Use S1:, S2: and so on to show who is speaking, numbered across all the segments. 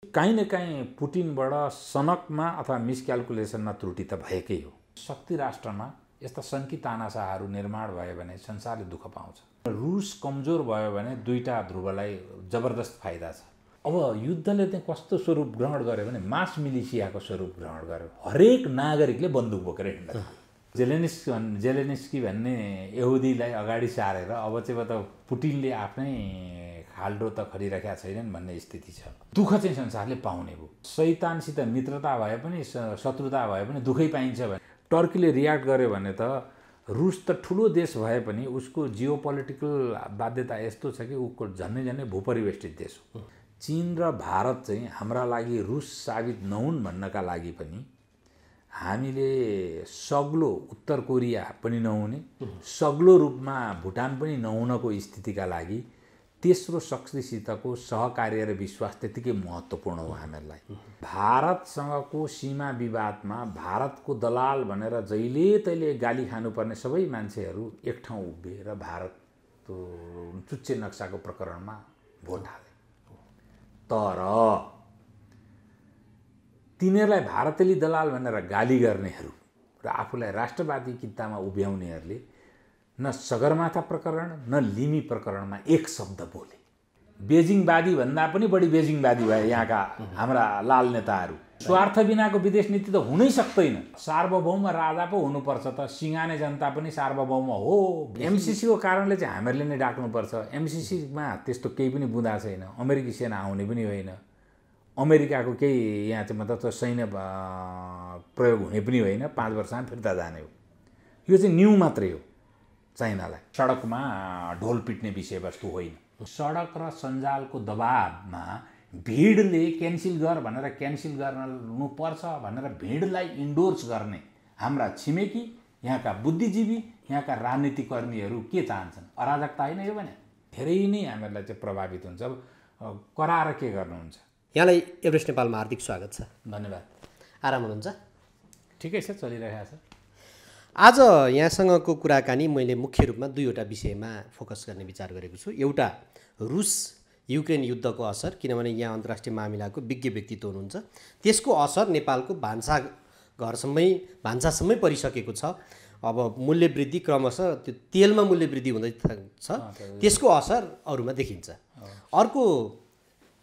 S1: काहीँ न काहीँ पुटिनबाट सनकमा अथवा मिसक्यालकुलेसनमा त्रुटि त भएकै हो। शक्ति राष्ट्रमा यस्ता सङ्की तानाशाहहरू निर्माण भयो भने संसारले दुःख पाउँछ। रुस कमजोर भयो भने दुईटा ध्रुवलाई जबरदस्त फाइदा छ। अब युद्धले चाहिँ कस्तो स्वरूप ग्रहण गर्यो भने मास मिलिसियाको स्वरूप ग्रहण गर्यो। हरेक नागरिकले बन्दुक बोकेर हिँड्छ। जेलेनिस्की भन्ने यहुदीलाई अगाडि सारेर अब चाहिँ पुटिनले आफ्नै खाल्डो त खडिराखेका छैनन् भन्ने स्थिति छ। दुःख चाहिँ संसारले पाउने भयो। शैतानसित मित्रता भए पनि शत्रुता भए पनि दुःखै पाइन्छ भने टर्कीले रियाक्ट गर्यो भने त रुस त ठुलो देश भए पनि उसको जियोपोलिटिकल बाध्यता यस्तो छ कि उसको झन्नै झन्नै भूपरिवेष्टित देश हो। चीन र भारत चाहिँ हाम्रा लागि रुस साबित नहुन् भन्नका लागि पनि हामीले सग्लो उत्तर कोरिया पनि नहुने, सग्लो रूपमा भुटान पनि नहुनको स्थितिका लागि तेस्रो शक्तिसितको सहकार्य र विश्वास त्यतिकै महत्त्वपूर्ण हो हामीहरूलाई। भारतसँगको सीमा विवादमा भारतको दलाल भनेर जहिले तहिले गाली खानुपर्ने सबै मान्छेहरू एक ठाउँ उभिएर भारत चुच्चे नक्साको प्रकरणमा भोट हाले। तर तिनीहरूलाई भारतेली दलाल भनेर गाली गर्नेहरू र आफूलाई राष्ट्रवादी कित्तामा उभ्याउनेहरूले न सगरमाथा प्रकरण न लिमी प्रकरणमा एक शब्द बोले। बेजिङवादी भन्दा पनि बढी बेजिङवादी भए यहाँका हाम्रा लाल नेताहरू। स्वार्थ बिनाको विदेश नीति त हुनै सक्दैन। सार्वभौम राजा पो हुनुपर्छ त, सिंगाने जनता पनि सार्वभौम हो। एमसिसीको कारणले चाहिँ हामीहरूले नै डाक्नुपर्छ। एमसिसीमा त्यस्तो केही पनि बुँदा छैन। अमेरिकी सेना आउने पनि होइन, अमेरिकाको केही यहाँ चाहिँ मतलब सैन्य प्रयोग हुने पनि होइन। 5 वर्षमा फिर्ता जाने हो। यो चाहिँ न्यू मात्रै हो चाइनालाई। सडकमा ढोल पिट्ने विषयवस्तु होइन। सडक र सञ्जालको दबावमा भिडले क्यान्सिल गर भनेर क्यान्सिल गर्नुपर्छ भनेर भिडलाई इन्डोर्स गर्ने हाम्रा छिमेकी, यहाँका बुद्धिजीवी, यहाँका राजनीतिकर्मीहरू के चाहन्छन्? अराजकता होइन यो भने? धेरै नै हामीहरूलाई चाहिँ प्रभावित हुन्छ। कराएर के गर्नुहुन्छ?
S2: यहाँलाई एभरेस्ट नेपालमा हार्दिक स्वागत छ।
S1: धन्यवाद।
S2: आराम हुनुहुन्छ?
S1: ठिकै छ, चलिरहेको छ।
S2: आज यहाँसँगको कुराकानी मैले मुख्य रूपमा दुईवटा विषयमा फोकस गर्ने विचार गरेको छु। एउटा रुस युक्रेन युद्धको असर, किनभने यहाँ अन्तर्राष्ट्रिय मामिलाको विज्ञ व्यक्तित्व हुनुहुन्छ, त्यसको असर नेपालको भान्सासम्मै परिसकेको छ। अब मूल्य वृद्धि क्रमशः त्यो तेलमा मूल्य वृद्धि हुँदै छ, त्यसको असर अरूमा देखिन्छ। अर्को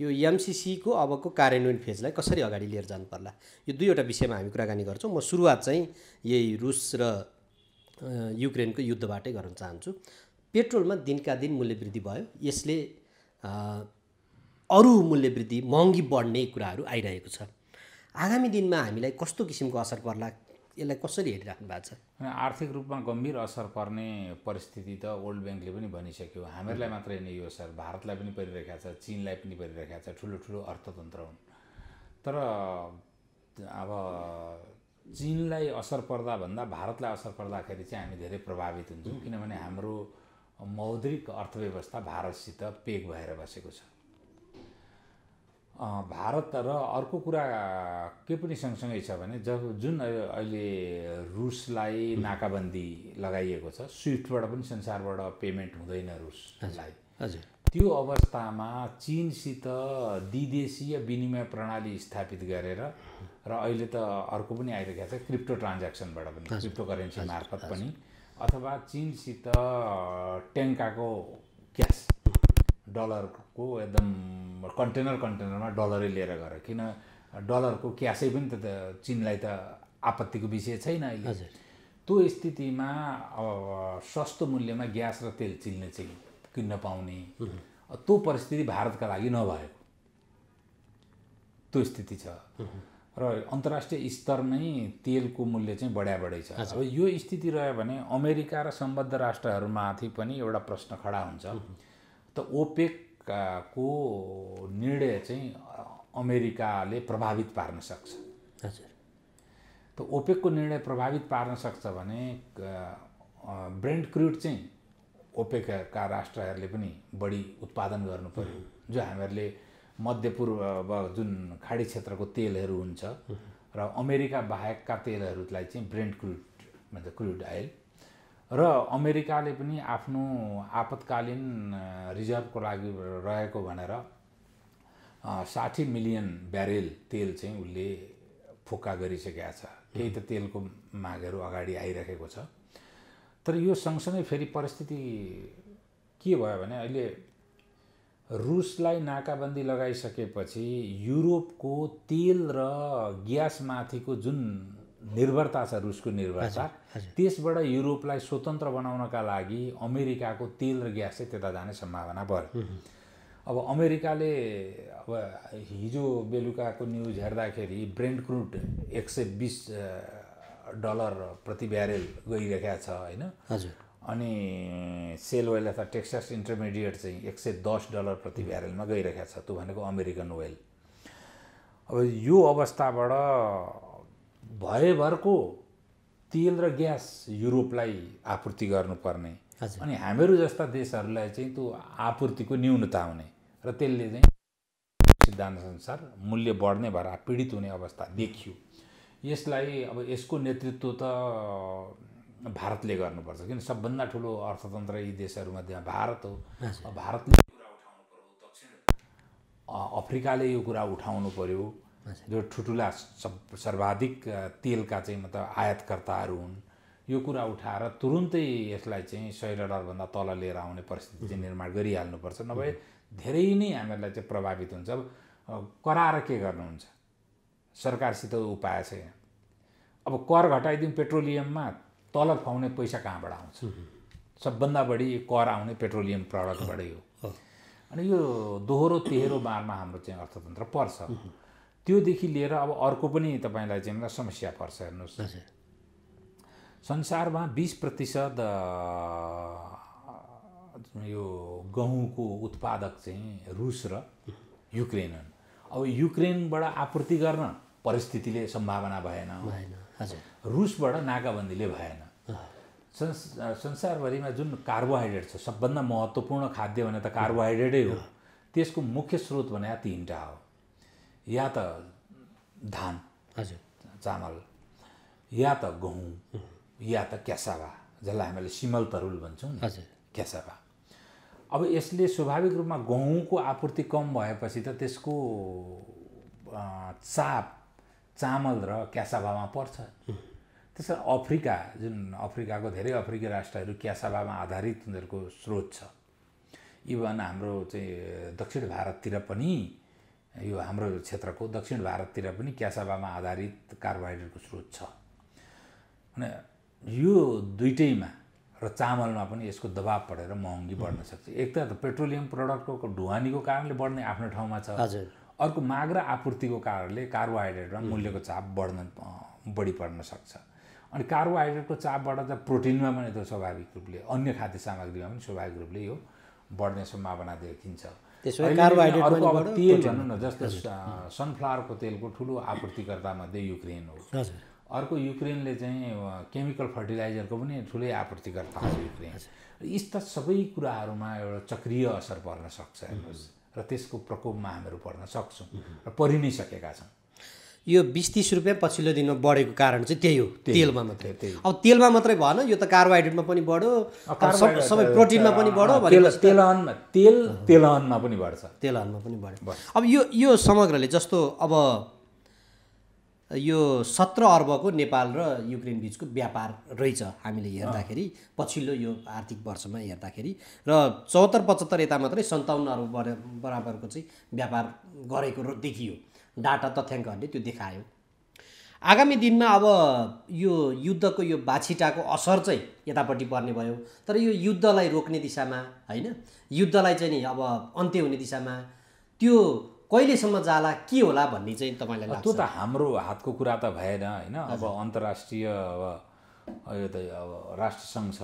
S2: यो एमसिसीको अबको कार्यान्वयन फेजलाई कसरी अगाडि लिएर जानु पर्ला, यो दुईवटा विषयमा हामी कुराकानी गर्छौँ। म सुरुवात चाहिँ यही रुस र युक्रेनको युद्धबाटै गर्न चाहन्छु। पेट्रोलमा दिनका दिन मूल्य वृद्धि भयो। यसले अरू मूल्य वृद्धि, महँगी बढ्ने कुराहरू आइरहेको छ। आगामी दिनमा हामीलाई कस्तो किसिमको असर पर्ला, यसलाई कसरी हेरिराख्नु भएको छ?
S1: आर्थिक रूपमा गम्भीर असर पर्ने परिस्थिति त वर्ल्ड ब्याङ्कले पनि भनिसक्यो। हामीहरूलाई मात्रै नै यो असर भारतलाई पनि परिरहेको छ, चीनलाई पनि परिरहेको छ। ठुलो ठुलो अर्थतन्त्र हुन्। तर अब चीनलाई असर पर्दा भन्दा भारतलाई असर पर्दाखेरि चाहिँ हामी धेरै प्रभावित हुन्छौँ, किनभने हाम्रो मौद्रिक अर्थव्यवस्था भारतसित पेग भएर बसेको छ। भारत र अर्को कुरा के पनि सँगसँगै छ भने जुन अहिले रुसलाई नाकाबन्दी लगाइएको छ, स्विफ्टबाट पनि संसारबाट पेमेन्ट हुँदैन रुसलाई।
S2: हजुर।
S1: त्यो अवस्थामा चीनसित द्विदेशीय विनिमय प्रणाली स्थापित गरेर र अहिले त अर्को पनि आइरहेको छ क्रिप्टो ट्रान्ज्याक्सनबाट पनि, क्रिप्टो करेन्सी मार्फत पनि, अथवा चीनसित ट्याङ्काको क्यास डलरको एकदम कन्टेनरमा डलरै लिएर गएर, किन डलरको क्यासै पनि त चीनलाई त आपत्तिको विषय छैन अहिले। त्यो स्थितिमा अब सस्तो मूल्यमा ग्यास र तेल चीनले चाहिँ किन्न पाउने त्यो परिस्थिति भारतका लागि नभएको त्यो स्थिति छ। र अन्तर्राष्ट्रिय स्तरमै तेलको मूल्य चाहिँ बढै छ। अब यो स्थिति रह्यो भने अमेरिका र सम्बद्ध राष्ट्रहरूमाथि पनि एउटा प्रश्न खडा हुन्छ त ओपेकको निर्णय चाहिँ अमेरिकाले प्रभावित पार्न सक्छ।
S2: हजुर।
S1: त ओपेकको निर्णय प्रभावित पार्न सक्छ भने ब्रेन्ट क्रुड चाहिँ ओपेकका राष्ट्रहरूले पनि बढी उत्पादन गर्नु पर्यो। जो हामीहरूले मध्यपूर्व जुन खाडी क्षेत्रको तेलहरू हुन्छ र अमेरिका बाहेकका तेलहरूलाई चाहिँ ब्रेन्ट क्रुड भन्छ, क्रुड आइल। र अमेरिकाले पनि आफ्नो आपतकालीन रिजर्भको लागि रहेको भनेर 60 मिलियन ब्यारेल तेल चाहिँ उसले फोक्का गरिसकेका छ। केही त तेलको मागहरू अगाडि आइरहेको छ। तर यो सँगसँगै फेरि परिस्थिति के भयो भने अहिले रुसलाई नाकाबन्दी लगाइसकेपछि युरोपको तेल र ग्यासमाथिको जुन निर्भरता छ, रुसको निर्भरता, त्यसबाट युरोपलाई स्वतन्त्र बनाउनका लागि अमेरिकाको तेल र ग्यास चाहिँ त्यता जाने सम्भावना भयो। अब अमेरिकाले अब हिजो बेलुकाको न्युज हेर्दाखेरि ब्रेन्ट क्रुड $120 प्रति ब्यारेल गइरहेको छ हैन।
S2: हजुर।
S1: अनि सेल ओइल अथवा टेक्सास इन्टरमिडिएट चाहिँ $110 प्रति ब्यारेलमा गइरहेको छ। त्यो भनेको अमेरिकन ओइल। अब यो अवस्थाबाट भएभरको तेल र ग्यास युरोपलाई आपूर्ति गर्नुपर्ने, अनि हामीहरू जस्ता देशहरूलाई चाहिँ त्यो आपूर्तिको न्यूनता हुने र त्यसले चाहिँ सिद्धान्तअनुसार मूल्य बढ्ने भएर पीडित हुने अवस्था देखियो। यसलाई अब यसको नेतृत्व त भारतले गर्नुपर्छ, किन सबभन्दा ठुलो अर्थतन्त्र यी देशहरूमध्ये भारत हो। भारतले कुरा उठाउनु पर्यो, दक्षिण अफ्रिकाले यो कुरा उठाउनु पर्यो, जो ठुला सर्वाधिक तेलका चाहिँ मतलब आयातकर्ताहरू हुन्। यो कुरा उठाएर तुरुन्तै यसलाई चाहिँ $100 तल लिएर आउने परिस्थिति चाहिँ निर्माण गरिहाल्नुपर्छ। नभए धेरै नै हामीहरूलाई चाहिँ प्रभावित हुन्छ। कराएर के गर्नुहुन्छ? सरकारसित उपाय छैन। अब कर घटाइदिउँ पेट्रोलियममा, तलब खुवाउने पैसा कहाँबाट आउँछ? सबभन्दा बढी कर आउने पेट्रोलियम प्रडक्टबाटै हो। अनि यो दोहोरो तेह्रो बारमा हाम्रो चाहिँ अर्थतन्त्र पर्छ। त्योदेखि लिएर अब अर्को पनि तपाईँलाई चाहिँ समस्या पर्छ। हेर्नुहोस्, संसारमा 20% यो गहुँको उत्पादक चाहिँ रुस र युक्रेन हुन्। अब युक्रेनबाट आपूर्ति गर्न परिस्थितिले सम्भावना भएन। रुसबाट नाकाबन्दीले भएन। संसारभरिमा जुन कार्बोहाइड्रेट छ, सबभन्दा महत्त्वपूर्ण खाद्य भने त कार्बोहाइड्रेटै हो। त्यसको मुख्य स्रोत भने 3टा हो। या त धान, चामल, या त गहुँ, या त क्यासावा, जसलाई हामीले सिमल तरुल भन्छौँ नि, क्यासावा। अब यसले स्वाभाविक रूपमा गहुँको आपूर्ति कम भएपछि त त्यसको चाप चामल र क्यासावामा पर्छ। त्यसै अफ्रिका, जुन अफ्रिकाको धेरै अफ्रिकी राष्ट्रहरू क्यासावामा आधारित उनीहरूको स्रोत छ। इभन हाम्रो चाहिँ दक्षिण भारततिर पनि, यो हाम्रो क्षेत्रको दक्षिण भारततिर पनि क्यासावामा आधारित कार्बोहाइड्रेटको स्रोत छ। अनि यो दुईटैमा र चामलमा पनि यसको दबाब परेर महँगी बढ्न सक्छ। एक त पेट्रोलियम प्रडक्टको ढुवानीको कारणले बढ्ने आफ्नो ठाउँमा छ। अर्को माग र आपूर्तिको कारणले कार्बोहाइड्रेटमा मूल्यको चाप बढी पर्न सक्छ। अनि कार्बोहाइड्रेटको चापबाट त प्रोटिनमा पनि त्यो स्वाभाविक रूपले, अन्य खाद्य सामग्रीमा पनि स्वाभाविक रूपले यो बढ्ने सम्भावना देखिन्छ। अर्को अब तेल भनौँ न, जस्तो सनफ्लावरको तेलको ठुलो आपूर्तिकर्ता मध्ये युक्रेन हो। अर्को युक्रेनले चाहिँ केमिकल फर्टिलाइजरको पनि ठुलै आपूर्तिकर्ता हो युक्रेन। यस्ता सबै कुराहरूमा एउटा चक्रीय असर पर्न सक्छ हेर्नुहोस्, र त्यसको प्रकोपमा हामीहरू पर्न सक्छौँ र परि नै सकेका छौँ।
S2: यो 20-30 रुपियाँ पछिल्लो दिनमा बढेको कारण चाहिँ त्यही हो, तेलमा मात्रै। अब तेलमा मात्रै भएन, यो त कार्बोहाइड्रेटमा पनि बढ्यो, सबै प्रोटिनमा पनि बढ्यो,
S1: तेलहनमा पनि बढ्छ,
S2: तेलहनमा पनि बढ्यो। अब यो समग्रले जस्तो अब यो 17 अर्बको नेपाल र युक्रेन बिचको व्यापार रहेछ हामीले हेर्दाखेरि, पछिल्लो यो आर्थिक वर्षमा हेर्दाखेरि, र 74-75 यता मात्रै 57 अर्ब बराबरको चाहिँ व्यापार गरेको देखियो। डाटा तथ्याङ्कहरूले त्यो देखायो। आगामी दिनमा अब यो युद्धको यो बाछिटाको असर चाहिँ यतापट्टि पर्ने भयो। तर यो युद्धलाई रोक्ने दिशामा हैन, युद्धलाई चाहिँ नि अब अन्त्य हुने दिशामा त्यो कहिलेसम्म जाला, के होला भन्ने चाहिँ तपाईँलाई लाग्छ?
S1: त्यो त हाम्रो हातको कुरा त भएन हैन। अब अन्तर्राष्ट्रिय यो त अब राष्ट्रसङ्घ छ,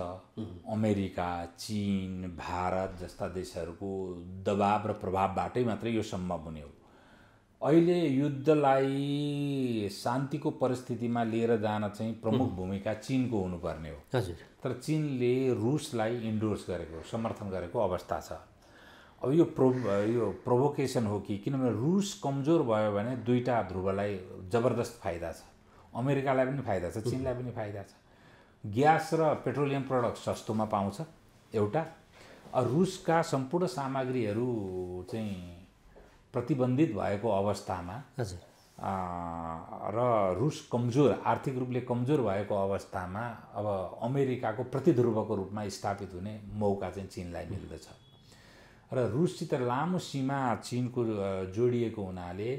S1: अमेरिका, चीन, भारत जस्ता देशहरूको दबाब र प्रभावबाटै मात्रै यो सम्भव हुने हो। अहिले युद्धलाई शान्तिको परिस्थितिमा लिएर जान चाहिँ प्रमुख भूमिका चीनको हुनुपर्ने हो। तर चीनले रुसलाई इन्डोर्स गरेको, समर्थन गरेको अवस्था छ। अब यो प्रोभोकेसन हो कि, किनभने रुस कमजोर भयो भने दुईटा ध्रुवलाई जबरदस्त फाइदा छ। अमेरिकालाई पनि फाइदा छ, चीनलाई पनि फाइदा छ। ग्यास र पेट्रोलियम प्रडक्ट सस्तोमा पाउँछ एउटा। रुसका सम्पूर्ण सामग्रीहरू चाहिँ प्रतिबन्धित भएको अवस्थामा
S2: हजुर
S1: र रुस कमजोर आर्थिक रूपले कमजोर भएको अवस्थामा अब अमेरिकाको प्रतिध्रुवको रूपमा स्थापित हुने मौका चाहिँ चीनलाई मिल्दछ र रुससित लामो सीमा चीनको जोडिएको हुनाले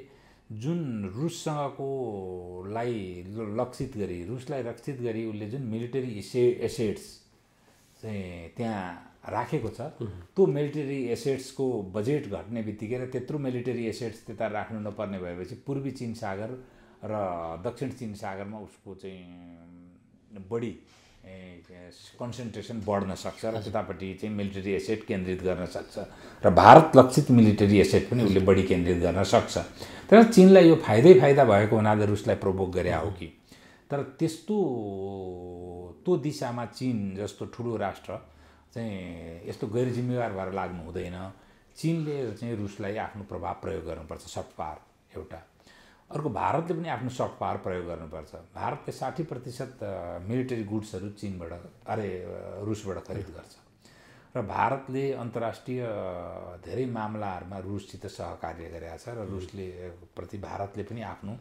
S1: जुन रुससँगकोलाई लक्षित गरी रुसलाई रक्षित गरी उसले जुन मिलिटरी एसेट्स चाहिँ त्यहाँ राखेको छ त्यो मिलिटरी एसेट्सको बजेट घट्ने बित्तिकै र त्यत्रो मिलिटरी एसेट्स त्यता राख्नु नपर्ने भएपछि पूर्वी चीन सागर र दक्षिण चीन सागरमा उसको चाहिँ बढी कन्सन्ट्रेसन बढ्न सक्छ र त्यतापट्टि चाहिँ मिलिटरी एसेट केन्द्रित गर्न सक्छ र भारत लक्षित मिलिटरी एसेट पनि उसले बढी केन्द्रित गर्न सक्छ। तर चीनलाई यो फाइदा भएको हुनाले रुसलाई प्रोभोक गरे हो कि तर त्यस्तो त्यो दिशामा चीन जस्तो ठुलो राष्ट्र चाहिँ यस्तो गैर जिम्मेवार भएर लाग्नु हुँदैन। चीनले चाहिँ रुसलाई आफ्नो प्रभाव प्रयोग गर्नुपर्छ सफ्ट पावर एउटा, अर्को भारतले पनि आफ्नो सफ्ट पावर प्रयोग गर्नुपर्छ। भारतले 60% मिलिटरी गुड्सहरू चीनबाट रुसबाट खरिद गर्छ र भारतले अन्तर्राष्ट्रिय धेरै मामलाहरूमा रुससित सहकार्य गरेका छ र रुसले प्रति भारतले पनि आफ्नो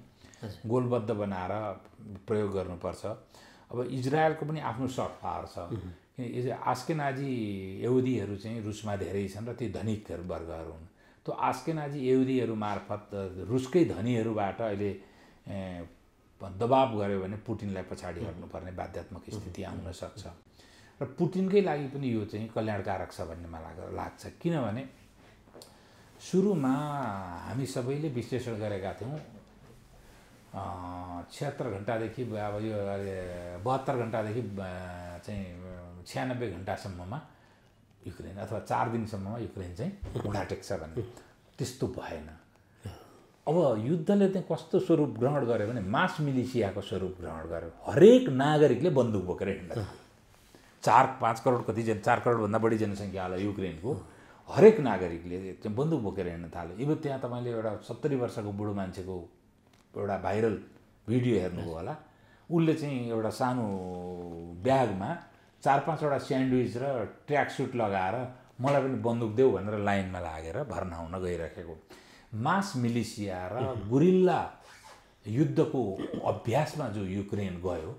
S1: गोलबद्ध बनाएर प्रयोग गर्नुपर्छ। अब इजरायलको पनि आफ्नो सफ्ट पावर छ, आस्केनाजी यहुदीहरू चाहिँ रुसमा धेरै छन् र ती धनिक वर्गहरू हुन्। त्यो आस्केनाजी यहुदीहरू मार्फत रुसकै धनीहरूबाट अहिले दबाब गऱ्यो भने पुटिनलाई पछाडि हट्नुपर्ने बाध्यात्मक स्थिति आउन सक्छ र पुटिनकै लागि पनि यो चाहिँ कल्याणकारक छ भन्ने मलाई लाग्छ। किनभने सुरुमा हामी सबैले विश्लेषण गरेका थियौँ 76 घन्टादेखि अब यो 72 घन्टादेखि चाहिँ 96 घन्टासम्ममा युक्रेन अथवा 4 दिनसम्ममा युक्रेन चाहिँ उडा टेक्छ भन्ने, त्यस्तो भएन। अब युद्धले चाहिँ कस्तो स्वरूप ग्रहण गर्यो भने मास मिलिसियाको स्वरूप ग्रहण गर्यो। हरेक नागरिकले बन्दुक बोकेर हिँड्न थाल्यो। 4-5 करोड कति 4 करोडभन्दा बढी जनसङ्ख्या होला युक्रेनको, हरेक नागरिकले चाहिँ बन्दुक बोकेर हिँड्न थाल्यो। अब त्यहाँ तपाईँले एउटा 70 वर्षको बुढो मान्छेको एउटा भाइरल भिडियो हेर्नुभयो होला, उसले चाहिँ एउटा सानो ब्यागमा 4-5वटा स्यान्डविच र ट्र्याक सुट लगाएर मलाई पनि बन्दुक देऊ भनेर लाइनमा लागेर भर्ना हुन गइरहेको मास मिलिसिया र गुरिल्ला युद्धको अभ्यासमा जो युक्रेन गयो,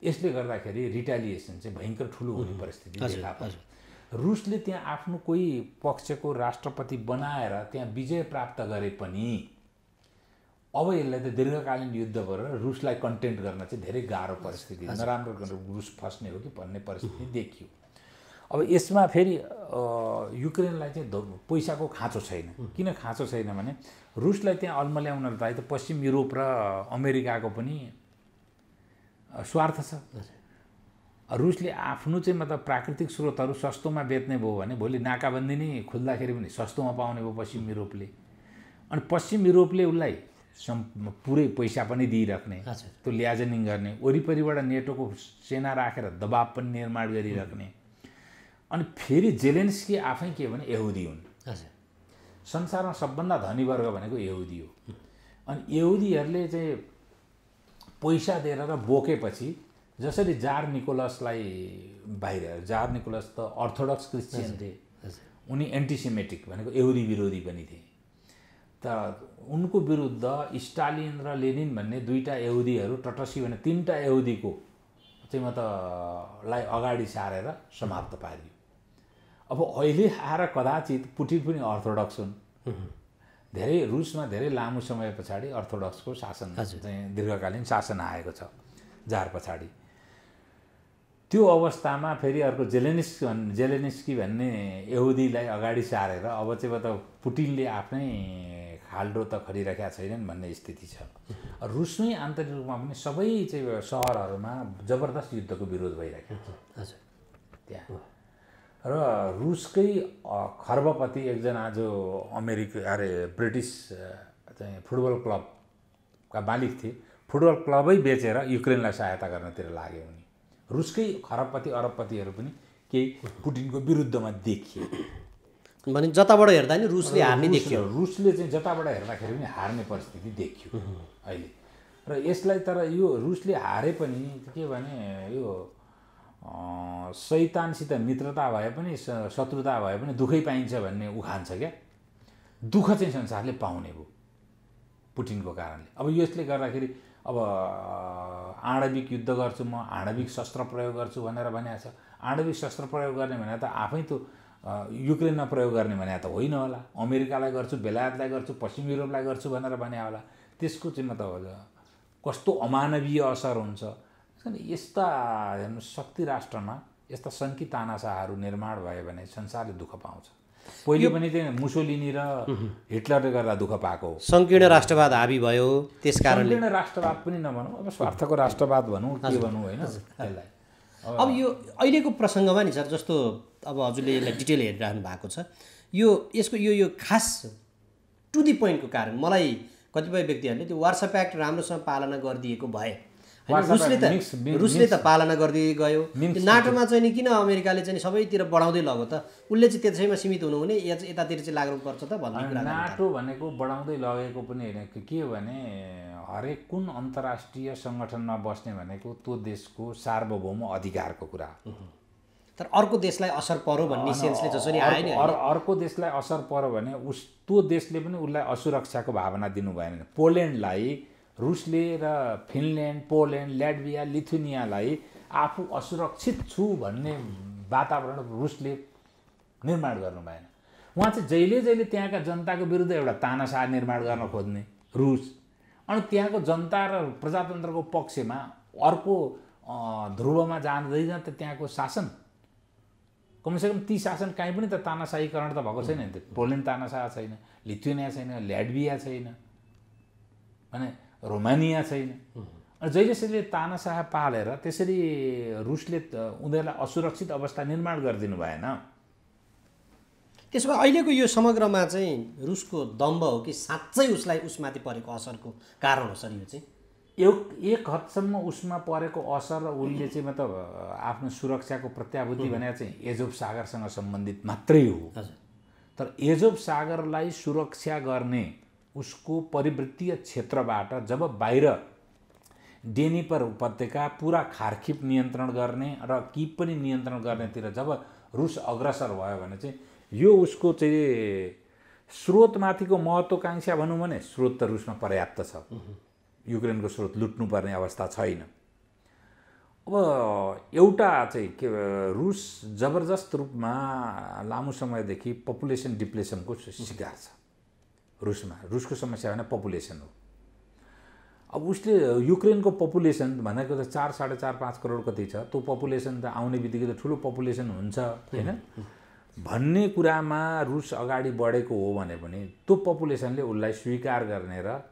S1: यसले गर्दाखेरि रिटालिएसन चाहिँ भयङ्कर ठुलो हुने परिस्थिति देखा पर्छ। रुसले त्यहाँ आफ्नो कोही पक्षको राष्ट्रपति बनाएर त्यहाँ विजय प्राप्त गरे पनि अब यसलाई त दीर्घकालीन युद्ध गरेर रुसलाई कन्टेन्ट गर्न चाहिँ धेरै गाह्रो परिस्थिति, नराम्रो रुस फस्ने हो कि भन्ने परिस्थिति देखियो। अब यसमा फेरि युक्रेनलाई चाहिँ पैसाको खाँचो छैन। किन खाँचो छैन भने रुसलाई त्यहाँ अल्मल्याउनलाई त पश्चिम युरोप र अमेरिकाको पनि स्वार्थ छ। रुसले आफ्नो चाहिँ मतलब प्राकृतिक स्रोतहरू सस्तोमा बेच्ने भयो भने भोलि नाकाबन्दी नै खुल्दाखेरि पनि सस्तोमा पाउने भयो पश्चिम युरोपले, अनि पश्चिम युरोपले उसलाई पुरै पैसा पनि दिइराख्ने, त्यो ल्याजनिङ गर्ने, वरिपरिबाट नेटोको सेना राखेर दबाब पनि निर्माण गरिराख्ने। अनि फेरि जेलेन्स्की आफै के भने यहुदी हुन्। संसारमा सबभन्दा धनी वर्ग भनेको यहुदी हो। अनि यहुदीहरूले चाहिँ पैसा दिएर र बोकेपछि जसरी जार निकोलसलाई बाहिर, जार निकोलस त अर्थोडक्स क्रिस्चियन थिए, उनी एन्टिसेमेटिक भनेको यहुदी विरोधी पनि थिए। त उनको विरुद्ध स्टालिन र लेनिन भन्ने दुईटा यहुदीहरू टटसी भने 3टा यहुदीको चाहिँ लाई अगाडि सारेर समाप्त पारियो। अब अहिले आएर कदाचित पुटिन पनि अर्थोडक्स हुन्। धेरै रुसमा धेरै लामो समय पछाडि अर्थोडक्सको शासन चाहिँ दीर्घकालीन शासन आएको छ जार पछाडि। त्यो अवस्थामा फेरि अर्को जेलेनिस्की भन्ने यहुदीलाई अगाडि सारेर अब चाहिँ पुटिनले आफ्नै खाल्डो त खरिराखेका छैनन् भन्ने स्थिति छ। रुसमै आन्तरिक रूपमा पनि सबै चाहिँ सहरहरूमा जबरदस्त युद्धको विरोध भइरहेको छ त्यहाँ। र रुसकै खर्बपति एकजना जो ब्रिटिस चाहिँ फुटबल क्लबका मालिक थिए, फुटबल क्लबै बेचेर युक्रेनलाई सहायता गर्नतिर लाग्यो उनी। रुसकै खरबपति अरबपतिहरू पनि केही पुटिनको विरुद्धमा देखिए।
S2: भने जताबाट हेर्दा नि रुसले हार्ने देखियो।
S1: रुसले चाहिँ जताबाट हेर्दाखेरि पनि हार्ने परिस्थिति देखियो अहिले। र यसलाई तर यो रुसले हारे पनि के भने यो शैतानसित मित्रता भए पनि शत्रुता भए पनि दुःखै पाइन्छ भन्ने उखान छ क्या। दुःख चाहिँ संसारले पाउने भयो पुटिनको कारणले। अब यसले गर्दाखेरि अब आणविक युद्ध गर्छु म, आणविक शस्त्र प्रयोग गर्छु भनेर भनेको छ। आणविक शस्त्र प्रयोग गर्ने भने त आफै त युक्रेनमा प्रयोग गर्ने भने त होइन होला, अमेरिकालाई गर्छु, बेलायतलाई गर्छु, पश्चिम युरोपलाई गर्छु भनेर भने होला। त्यसको चाहिँ मतलब कस्तो अमानवीय असर हुन्छ। यस्ता हेर्नु शक्ति राष्ट्रमा यस्ता सङ्की तानाशाहहरू निर्माण भयो भने संसारले दुःख पाउँछ। पहिले पनि चाहिँ मुसोलिनी र हिटलरले गर्दा दुःख पाएको हो।
S2: सङ्कीर्ण राष्ट्रवाद हाबी भयो, त्यसकारणले
S1: सङ्कीर्ण राष्ट्रवाद पनि नभनौँ, अब स्वार्थको राष्ट्रवाद भनौँ के भनौँ होइन त्यसलाई।
S2: अब यो अहिलेको प्रसङ्गमा नि सर, जस्तो अब हजुरले यसलाई डिटेल हेरिरहनु भएको छ, यसको यो खास टु दि पोइन्टको कारण मलाई कतिपय व्यक्तिहरूले त्यो वार्सा प्याक्ट राम्रोसँग पालना गरिदिएको भए, रुसले त पालना गर्दै गयो, नाटोमा चाहिँ नि किन अमेरिकाले चाहिँ सबैतिर बढाउँदै लग्यो त, उसले चाहिँ त्यसैमा सीमित हुनुहुने यतातिर चाहिँ लाग्नुपर्छ त भन्ने कुरा।
S1: नाटो भनेको बढाउँदै लगेको पनि होइन, के हो भने हरेक कुन अन्तर्राष्ट्रिय सङ्गठनमा बस्ने भनेको त्यो देशको सार्वभौम अधिकारको कुरा हो।
S2: तर अर्को देशलाई असर पर्यो भन्ने सेन्सले जसरी आयो नि,
S1: अर्को देशलाई असर पर्यो भने त्यो देशले पनि उसलाई असुरक्षाको भावना दिनु भएन। पोल्यान्डलाई रुसले र फिनल्यान्ड, पोल्यान्ड, ल्याटभिया, लिथुनियालाई आफू असुरक्षित छु भन्ने वातावरण रुसले निर्माण गर्नु भएन। उहाँ चाहिँ जहिले त्यहाँका जनताको विरुद्ध एउटा तानाशाह निर्माण गर्न खोज्ने रुस, अनि त्यहाँको जनता र प्रजातन्त्रको पक्षमा अर्को ध्रुवमा जाँदैन त त्यहाँको शासन। कमसेकम ती शासन कहीँ पनि त तानाशाहीकरण त भएको छैन नि त। पोल्यान्ड तानाशाह छैन, लिथुनिया छैन, ल्याटभिया छैन, भने रोमानिया छैन। अनि जहिले तानाशाह पालेर त्यसरी रुसले उनीहरूलाई असुरक्षित अवस्था निर्माण गरिदिनु भएन।
S2: त्यसो भए अहिलेको यो समग्रमा चाहिँ रुसको दम्भ हो कि साँच्चै उसमाथि परेको असरको कारण हो सर? यो चाहिँ
S1: एक हदसम्म उसमा परेको असर र उसले चाहिँ मतलब आफ्नो सुरक्षाको प्रत्याभूति भनेको चाहिँ एजोब सागरसँग सम्बन्धित मात्रै हो। तर एजोब सागरलाई सुरक्षा गर्ने उसको परिवृत्तीय क्षेत्रबाट जब बाहिर डेनिपर उपत्यका पुरा खार्किभ नियन्त्रण गर्ने र किभ पनि नियन्त्रण गर्नेतिर जब रुस अग्रसर भयो भने चाहिँ यो उसको चाहिँ स्रोतमाथिको महत्त्वाकांक्षा भनौँ भने स्रोत त रुसमा पर्याप्त छ, युक्रेनको स्रोत लुट्नुपर्ने अवस्था छैन। अब एउटा चाहिँ के रुस जबरजस्त रूपमा लामो समयदेखि पपुलेसन डिप्लेसनको शिकार छ। रुसको समस्या होइन पपुलेसन हो। अब उसले युक्रेनको पपुलेसन भनेको त 4, 4.5, 5 करोड कति छ, त्यो पपुलेसन त आउने बित्तिकै त ठुलो पपुलेसन हुन्छ होइन भन्ने कुरामा रुस अगाडि बढेको हो भने पनि त्यो पपुलेसनले उसलाई स्वीकार गर्ने र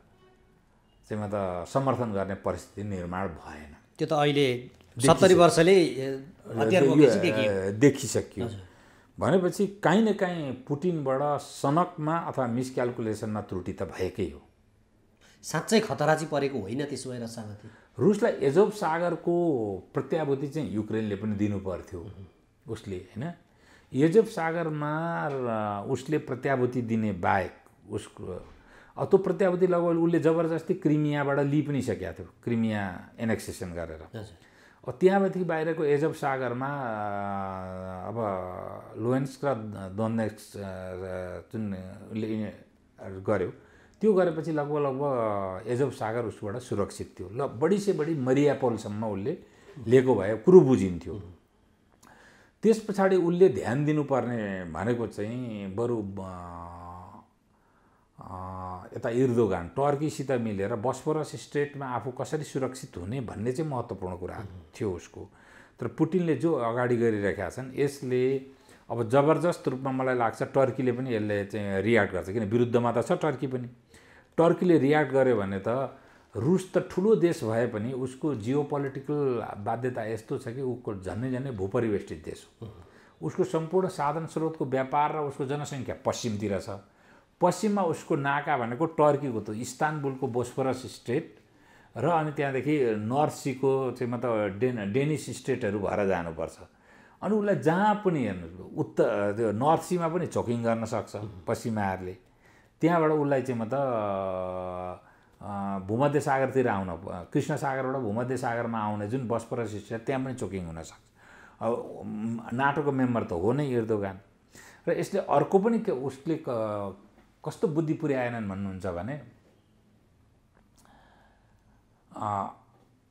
S1: चाहिँ मतलब समर्थन गर्ने परिस्थिति निर्माण भएन।
S2: त्यो त अहिले 70 वर्षले
S1: देखिसक्यो। भनेपछि काहीँ न काहीँ पुटिनबाट सनकमा अथवा मिसक्यालकुलेसनमा त्रुटि त भएकै हो।
S2: साँच्चै खतरा चाहिँ परेको होइन त्यसो भएर रसामाथि?
S1: रुसलाई एजोब सागरको प्रत्याभूति चाहिँ युक्रेनले पनि दिनु पर्थ्यो उसले होइन। एजोब सागरमा उसले प्रत्याभूति दिने बाहेक उसको त्यो प्रत्याभूति लगभग उसले जबरजस्ती क्रिमियाबाट लिइ पनि सकेको थियो, क्रिमिया एनेक्सेसन गरेर। अब त्यहाँदेखि बाहिरको एजोब सागरमा अब लुहान्स्क र दोनेत्स्क जुन उसले गर्यो त्यो गरेपछि लगभग एजोब सागर उसबाट सुरक्षित थियो। ल बढी से बढी मरियापोलसम्म उसले लिएको भए कुरो बुझिन्थ्यो। त्यस पछाडि उसले ध्यान दिनुपर्ने भनेको चाहिँ बरु यता इर्दोगान टर्कीसित मिलेर बस्फोरस स्ट्रेटमा आफू कसरी सुरक्षित हुने भन्ने चाहिँ महत्त्वपूर्ण कुरा थियो उसको। तर पुटिनले जो अगाडि गरिरहेका छन् यसले अब जबरजस्त रूपमा मलाई लाग्छ टर्कीले पनि यसले चाहिँ रियाक्ट गर्छ, किन विरुद्धमा त छ टर्की पनि। टर्कीले रियाक्ट गर्यो भने त रुस त ठुलो देश भए पनि उसको जियोपोलिटिकल बाध्यता यस्तो छ कि उसको झन्नै भूपरिवेष्टित देश हो। उसको सम्पूर्ण साधन स्रोतको व्यापार र उसको जनसङ्ख्या पश्चिमतिर छ। पश्चिममा उसको नाका भनेको टर्कीको त इस्तानबुलको बोस्फोरस स्ट्रेट र अनि त्यहाँदेखि नर्थ सीको चाहिँ मतलब डेनिस स्टेटहरू भएर जानुपर्छ। अनि उसलाई जहाँ पनि हेर्नु त्यो नर्थ सीमा पनि चोकिङ गर्न सक्छ पश्चिमाहरूले। त्यहाँबाट उसलाई चाहिँ मतलब भूमध्य सागरतिर आउन, कृष्ण सागरबाट भूमध्य सागरमा आउने जुन बोस्फोरस स्ट्रेट त्यहाँ पनि चोकिङ हुनसक्छ। अब नाटोको मेम्बर त हो नै एर्दोगान। र यसले अर्को पनि उसले कस्तो बुद्धि पुर्याएनन् भन्नुहुन्छ भने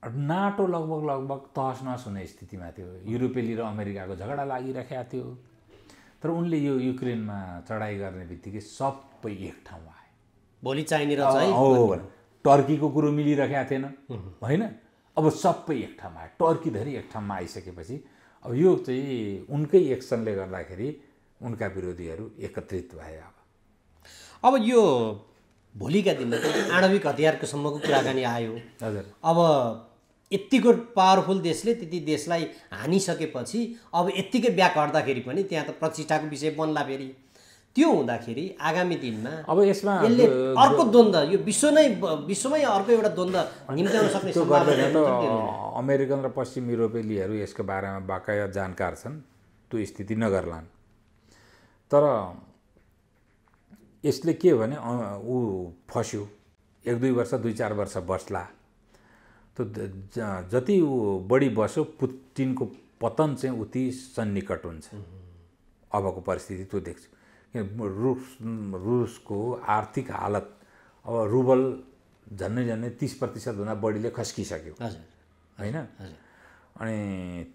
S1: नाटो लगभग तहस नहस हुने स्थितिमा थियो। युरोपेली र अमेरिकाको झगडा लागिरहेको थियो। तर उनले यो युक्रेनमा चढाइ गर्ने बित्तिकै सबै एक ठाउँमा आए।
S2: भोलि चाहिने र चाहिँ
S1: टर्कीको कुरो मिलिरहेको थिएन होइन, अब सबै एक ठाउँमा आए। टर्की धरि एक ठाउँमा आइसकेपछि अब यो चाहिँ उनकै एक्सनले गर्दाखेरि उनका विरोधीहरू एकत्रित भए।
S2: अब यो भोलिका दिनमा आणविक हतियारको सम्मको कुराकानी आयो।
S1: हजुर,
S2: अब यत्तिको पावरफुल देशले त्यति देशलाई हानिसकेपछि अब यत्तिकै ब्याक हट्दाखेरि पनि त्यहाँ त प्रतिष्ठाको विषय बन्ला फेरि। त्यो हुँदाखेरि आगामी दिनमा
S1: अब यसमा
S2: यसले अर्को द्वन्द्व, यो विश्वमै अर्को एउटा द्वन्द्व निम्त्याउन सक्ने सम्भावना
S1: त अमेरिकन र पश्चिम युरोपेलीहरू यसको बारेमा बाकाया जानकार छन्, त्यो स्थिति नगर्लान्। तर यसले के भने ऊ फस्यो, 1-2 वर्ष 2-4 वर्ष बस्ला। त जति ऊ बढी बस्यो पुतिनको पतन चाहिँ उति सन्निकट हुन्छ। अबको परिस्थिति त्यो देख्छु। रुसको आर्थिक हालत अब रुबल झन्नै 30% भन्दा बढीले खस्किसक्यो होइन। अनि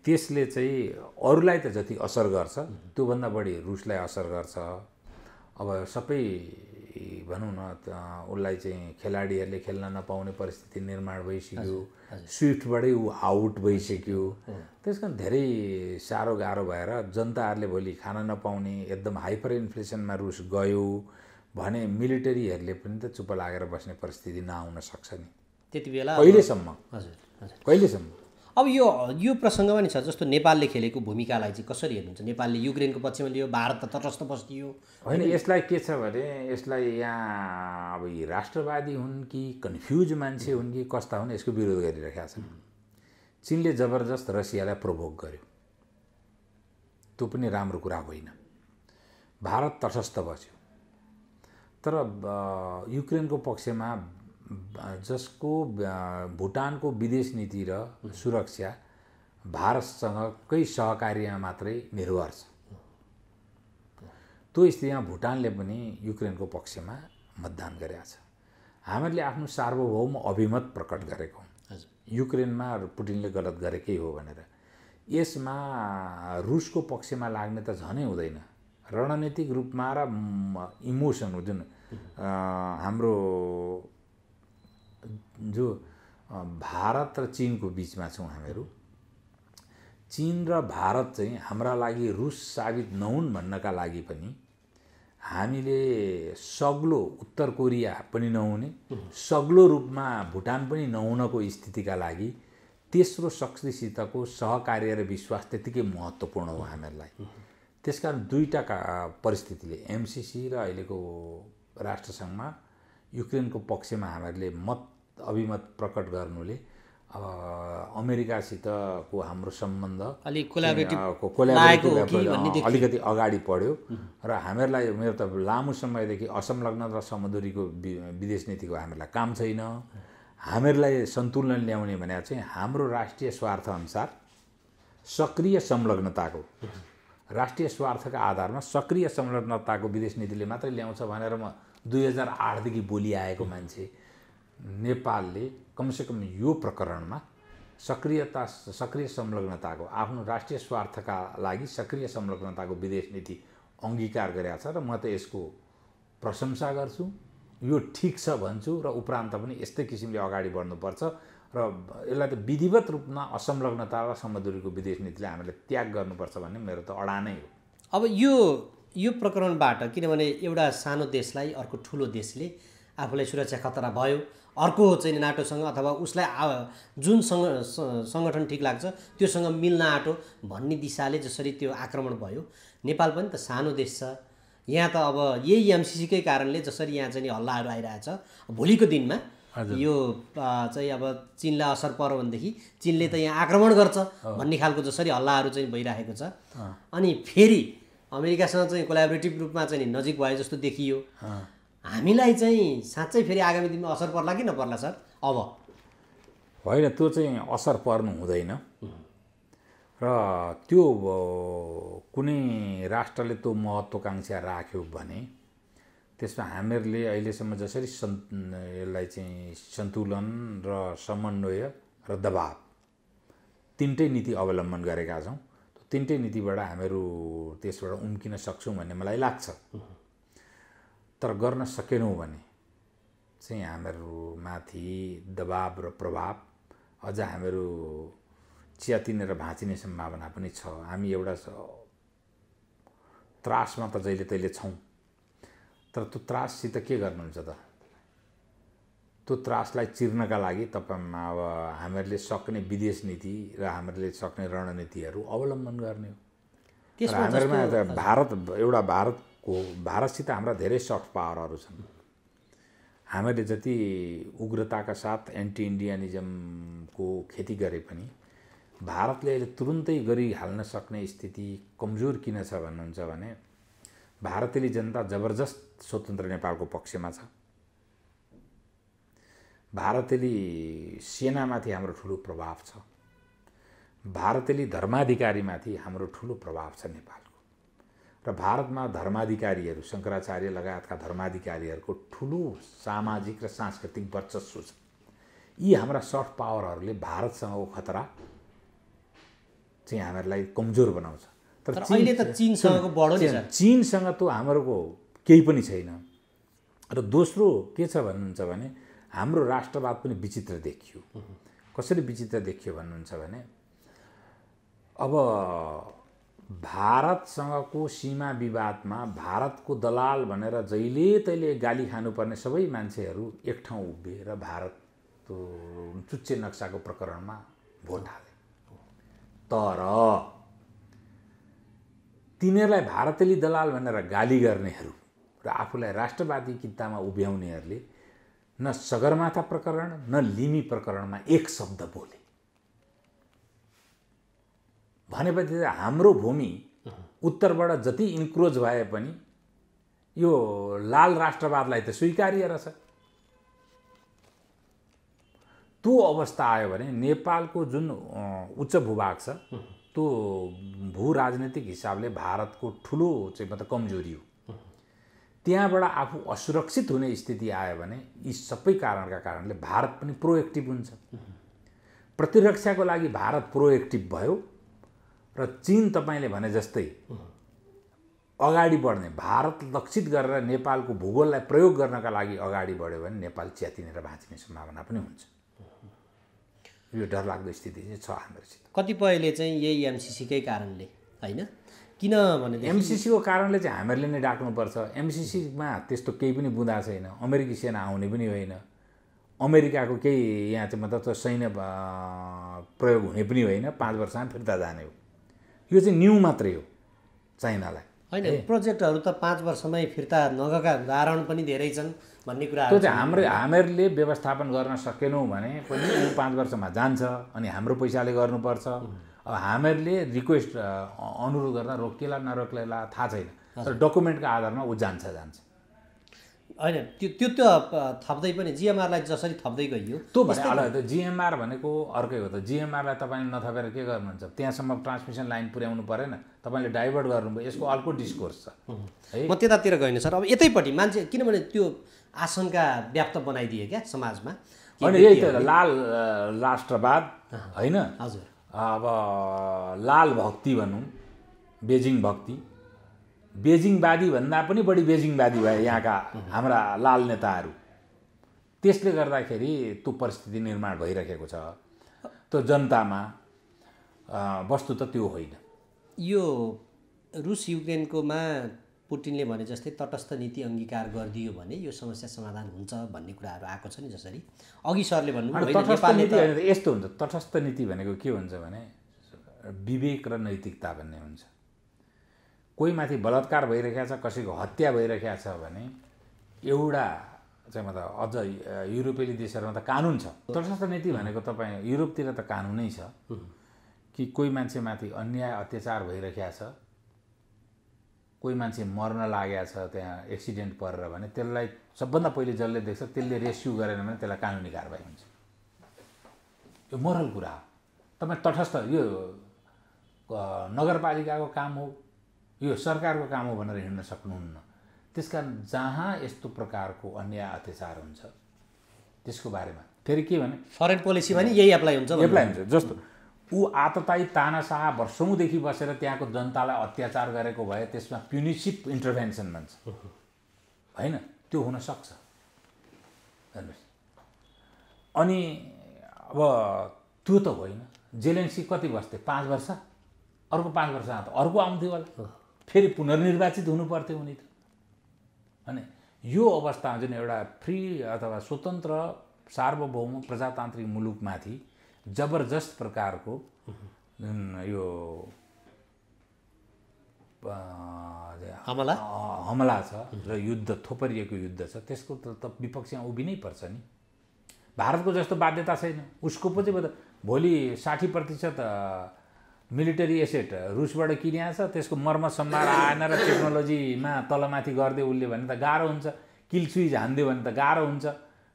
S1: त्यसले चाहिँ अरूलाई त जति असर गर्छ त्योभन्दा बढी रुसलाई असर गर्छ। अब सबै भनौँ न उसलाई चाहिँ खेलाडीहरूले खेल्न नपाउने परिस्थिति निर्माण भइसक्यो। स्विफ्टबाटै ऊ आउट भइसक्यो। त्यस कारण धेरै साह्रो गाह्रो भएर जनताहरूले भोलि खान नपाउने एकदम हाइपर इन्फ्लेसनमा रुस गयो भने मिलिटरीहरूले पनि त चुप लागेर बस्ने परिस्थिति नआउन सक्छ नि
S2: त्यति बेला
S1: कहिलेसम्म। कहिलेसम्म
S2: अब यो प्रसङ्गमा नि छ। जस्तो नेपालले खेलेको भूमिकालाई चाहिँ कसरी हेर्नुहुन्छ? नेपालले युक्रेनको पक्षमा लियो, भारत त तटस्थ बस्दियो
S1: होइन। यसलाई के छ भने यसलाई यहाँ अब यी राष्ट्रवादी हुन् कि कन्फ्युज मान्छे हुन् कि कस्ता हुन् यसको विरोध गरिरहेका छन्। चीनले जबरजस्त रसियालाई प्रोभोक गर्यो, त्यो पनि राम्रो कुरा होइन। भारत तटस्थ बस्यो। तर युक्रेनको पक्षमा जसको भुटानको विदेश नीति र सुरक्षा भारतसँगकै सहकार्यमा मात्रै निर्भर छ। त्यो स्थितिमा भुटानले पनि युक्रेनको पक्षमा मतदान गरेको छ। हामीहरूले आफ्नो सार्वभौम अभिमत प्रकट गरेको हौँ युक्रेनमा पुटिनले गलत गरेकै हो भनेर। यसमा रुसको पक्षमा लाग्ने त झनै हुँदैन। रणनीतिक रूपमा र इमोसन जुन हाम्रो जो भारत र चीनको बिचमा छौँ हामीहरू, चीन र भारत चाहिँ हाम्रा लागि रुस साबित नहुन् भन्नका लागि पनि हामीले सग्लो उत्तर कोरिया पनि नहुने, सग्लो रूपमा भुटान पनि नहुनको स्थितिका लागि तेस्रो शक्तिसितको सहकार्य र विश्वास त्यतिकै महत्त्वपूर्ण हो हामीहरूलाई। त्यसकारण दुईटा परिस्थितिले एमसिसी र अहिलेको राष्ट्रसङ्घमा युक्रेनको पक्षमा हामीहरूले अभिमत प्रकट गर्नुले अब अमेरिकासितको हाम्रो सम्बन्ध अलिकति अगाडि बढ्यो र हामीहरूलाई मेरो त लामो समयदेखि असंलग्न र समदूरीको विदेश नीतिको हामीहरूलाई काम छैन। हामीहरूलाई सन्तुलन ल्याउने भने चाहिँ हाम्रो राष्ट्रिय स्वार्थअनुसार सक्रिय संलग्नताको राष्ट्रिय स्वार्थका आधारमा सक्रिय संलग्नताको विदेश नीतिले मात्रै ल्याउँछ भनेर म 2008 देखि बोली आएको मान्छे। नेपालले कमसेकम यो प्रकरणमा सक्रिय संलग्नताको आफ्नो राष्ट्रिय स्वार्थका लागि सक्रिय संलग्नताको विदेश नीति अङ्गीकार गरेका छ र म त यसको प्रशंसा गर्छु। यो ठिक छ भन्छु र उपरान्त पनि यस्तै किसिमले अगाडि बढ्नुपर्छ र यसलाई त विधिवत रूपमा असंलग्नता र समदूरीको विदेश नीतिले हामीले त्याग गर्नुपर्छ भन्ने मेरो त अडानै हो।
S2: अब यो प्रकरणबाट किनभने एउटा सानो देशलाई अर्को ठुलो देशले आफूलाई सुरक्षा खतरा भयो, अर्को चाहिँ नाटोसँग अथवा उसलाई जुन सङ्गठन ठिक लाग्छ त्योसँग मिल्न आँटो भन्ने दिशाले जसरी त्यो आक्रमण भयो, नेपाल पनि त सानो देश छ। यहाँ त अब यही एमसिसीकै कारणले जसरी यहाँ चाहिँ हल्लाहरू आइरहेछ, भोलिको दिनमा यो चाहिँ अब चीनलाई असर पर्यो भनेदेखि चीनले त यहाँ आक्रमण गर्छ भन्ने खालको जसरी हल्लाहरू चाहिँ भइरहेको छ। अनि फेरि अमेरिकासँग चाहिँ कोलाबोरेटिभ रूपमा चाहिँ नजिक भए जस्तो देखियो। हामीलाई चाहिँ साँच्चै फेरि आगामी दिनमा असर पर्ला कि नपर्ला सर? अब
S1: होइन, त्यो चाहिँ असर पर्नु हुँदैन र त्यो कुनै राष्ट्रले त्यो महत्त्वकाङ्क्षा राख्यो भने त्यसमा हामीहरूले अहिलेसम्म जसरी यसलाई चाहिँ सन्तुलन र समन्वय र दबाव तिनटै नीति अवलम्बन गरेका छौँ। तिनटै नीतिबाट हामीहरू त्यसबाट उम्किन सक्छौँ भन्ने मलाई लाग्छ। तर गर्न सकेनौँ भने चाहिँ हामीहरूमाथि दबाव र प्रभाव अझ हामीहरू च्यातिने र भाँचिने सम्भावना पनि छ। हामी एउटा त्रासमा त जहिले तहिले छौँ, तर त्यो त्राससित के गर्नुहुन्छ त? त्यो त्रासलाई चिर्नका लागि तपाईँ अब हामीहरूले सक्ने विदेश नीति र हामीहरूले सक्ने रणनीतिहरू अवलम्बन गर्ने हो। हामीहरूमा भारतसित हाम्रा धेरै सफ्ट पावरहरू छन्। हामीले जति उग्रताका साथ एन्टी इन्डियनिजमको खेती गरे पनि भारतले अहिले तुरुन्तै गरिहाल्न सक्ने स्थिति कमजोर किन छ भन्नुहुन्छ भने भारतेली जनता जबरजस्त स्वतन्त्र नेपालको पक्षमा छ। भारतेली सेनामाथि हाम्रो ठुलो प्रभाव छ। भारतेली धर्माधिकारीमाथि हाम्रो ठुलो प्रभाव छ नेपालको। र भारतमा धर्माधिकारीहरू शङ्कराचार्य लगायतका धर्माधिकारीहरूको ठुलो सामाजिक र सांस्कृतिक वर्चस्व छ। यी हाम्रा सफ्ट पावरहरूले भारतसँगको खतरा चाहिँ हामीहरूलाई कमजोर बनाउँछ।
S2: तर अहिले त चीनसँगको बढो नि छ।
S1: चीनसँग त हाम्रोको केही पनि छैन। र दोस्रो के छ भन्नुहुन्छ भने हाम्रो राष्ट्रवाद पनि विचित्र देखियो। कसरी विचित्र देखियो भन्नुहुन्छ भने अब भारतसँगको सीमा विवादमा भारतको दलाल भनेर जहिले तहिले गाली खानुपर्ने सबै मान्छेहरू एक ठाउँ उभिए र भारत चुच्चे नक्साको प्रकरणमा भोट हाले। तर तिनीहरूलाई भारतेली दलाल भनेर गाली गर्नेहरू र आफूलाई राष्ट्रवादी कित्तामा उभ्याउनेहरूले न सगरमाथा प्रकरण न लिमी प्रकरणमा एक शब्द बोले। भनेपछि हाम्रो भूमि उत्तरबाट जति इन्क्रोच भए पनि यो लाल राष्ट्रवादलाई त स्वीकार्य रहेछ। त्यो अवस्था आयो भने नेपालको जुन उच्च भूभाग छ त्यो भू राजनीतिक हिसाबले भारतको ठुलो चाहिँ मतलब कमजोरी हो। त्यहाँबाट आफू असुरक्षित हुने स्थिति आयो भने यी सबै कारणका कारणले भारत पनि प्रोएक्टिभ हुन्छ। प्रतिरक्षाको लागि भारत प्रोएक्टिभ भयो र चीन तपाईँले भने जस्तै अगाडि बढ्ने भारत लक्षित गरेर नेपालको भूगोललाई प्रयोग गर्नका लागि अगाडि बढ्यो भने नेपाल च्यातिने र भाँचिने सम्भावना पनि हुन्छ। यो डरलाग्दो स्थिति चाहिँ छ हामीहरूसित।
S2: कतिपयले चाहिँ यही एमसीसीकै कारणले होइन, किनभने
S1: एमसीसीको कारणले चाहिँ हामीहरूले नै डाक्नुपर्छ। एमसीसीमा त्यस्तो केही पनि बुँदा छैन। अमेरिकी सेना आउने पनि होइन। अमेरिकाको केही यहाँ चाहिँ मतलब सैन्य प्रयोग हुने पनि होइन। 5 वर्षमा फिर्ता जाने हो। यो चाहिँ न्यू मात्रै हो चाइनालाई।
S2: होइन, प्रोजेक्टहरू त 5 वर्षमै फिर्ता नगएका उदाहरण पनि धेरै छन् भन्ने कुरा।
S1: त्यो चाहिँ हामीहरूले व्यवस्थापन गर्न सकेनौँ भने पनि 5 वर्षमा जान्छ अनि हाम्रो पैसाले गर्नुपर्छ। अब हामीहरूले रिक्वेस्ट अनुरोध गर्दा रोकिएला नरोकिएला थाहा छैन, तर डकुमेन्टको आधारमा ऊ जान्छ।
S2: होइन, त्यो त थप्दै पनि जिएमआरलाई जसरी थप्दै गइयो
S1: त्यो भने अलग। जिएमआर भनेको अर्कै हो त। जिएमआरलाई तपाईँले नथपेर के गर्नुहुन्छ? त्यहाँसम्म ट्रान्समिसन लाइन पुर्याउनु परेन, तपाईँले डाइभर्ट गर्नुभयो। यसको अर्को डिस्कोर्स छ है।
S2: म त्यतातिर गएन सर। अब यतैपट्टि मान्छे किनभने त्यो आशंका व्याप्त बनाइदिए क्या समाजमा।
S1: होइन, यही त लाल राष्ट्रवाद होइन।
S2: हजुर,
S1: अब लाल भक्ति भनौँ, बेजिङ भक्ति, बेजिङवादी भन्दा पनि बढी बेजिङवादी भए यहाँका हाम्रा लाल नेताहरू। त्यसले गर्दाखेरि त्यो परिस्थिति निर्माण भइरहेको छ। त्यो जनतामा वस्तु त त्यो होइन।
S2: यो रुस युक्रेनकोमा पुटिनले भने जस्तै तटस्थ नीति अंगीकार गरिदियो भने यो समस्या समाधान हुन्छ भन्ने कुराहरू आएको छ नि। जसरी अघि सरले भन्नुभयो
S1: तटस्थ नीति यस्तो हुन्छ। तटस्थ नीति भनेको के हुन्छ भने विवेक र नैतिकता भन्ने हुन्छ। कोही माथि बलात्कार भइरहेको छ, कसैको हत्या भइरहेको छ भने एउटा चाहिँ मतलब अझ युरोपेली देशहरूमा त कानुन छ। तटस्थ नीति भनेको तपाईँ युरोपतिर त कानुनै छ कि कोही मान्छेमाथि अन्याय अत्याचार भइरहेको छ, कोही मान्छे मर्न लागेको छ त्यहाँ एक्सिडेन्ट परेर भने त्यसलाई सबभन्दा पहिले जसले देख्छ त्यसले रेस्क्यु गरेन भने त्यसलाई कानुनी कारबाही हुन्छ। यो मोरल कुरा हो। तपाईँ तटस्थ यो नगरपालिकाको काम हो, यो सरकारको काम हो भनेर हिँड्न सक्नुहुन्न। त्यसकारण जहाँ यस्तो प्रकारको अन्याय अत्याचार हुन्छ त्यसको बारेमा फेरि के भने
S2: फरेन पोलिसीमा नि यही एप्लाई हुन्छ
S1: जस्तो ऊ आततायी तानाशाह वर्षौँदेखि बसेर त्यहाँको जनतालाई अत्याचार गरेको भए त्यसमा प्युनिसिभ इन्टरभेन्सन भन्छ होइन, त्यो हुन सक्छ। हेर्नुहोस्, अनि अब त्यो त होइन। जेलेन्स्की कति बस्थे? 5 वर्ष, अर्को 5 वर्ष अर्को आउँथ्यो होला, फेरि पुनर्निर्वाचित हुनु पर्थ्यो उनी त। अनि यो अवस्थामा जुन एउटा फ्री अथवा स्वतन्त्र सार्वभौम प्रजातान्त्रिक मुलुकमाथि जबरजस्त प्रकारको यो हमला छ र युद्ध थोपरिएको युद्ध छ, त्यसको त विपक्षमा उभिनै पर्छ नि। भारतको जस्तो बाध्यता छैन। उसको पो चाहिँ भोलि 60% मिलिटरी एसेट रुसबाट किनिया छ, त्यसको मर्मत सम्भार आएन र टेक्नोलोजीमा तलमाथि गरिदियो उसले भने त गाह्रो हुन्छ, किल स्विच हानिदियो भने त गाह्रो हुन्छ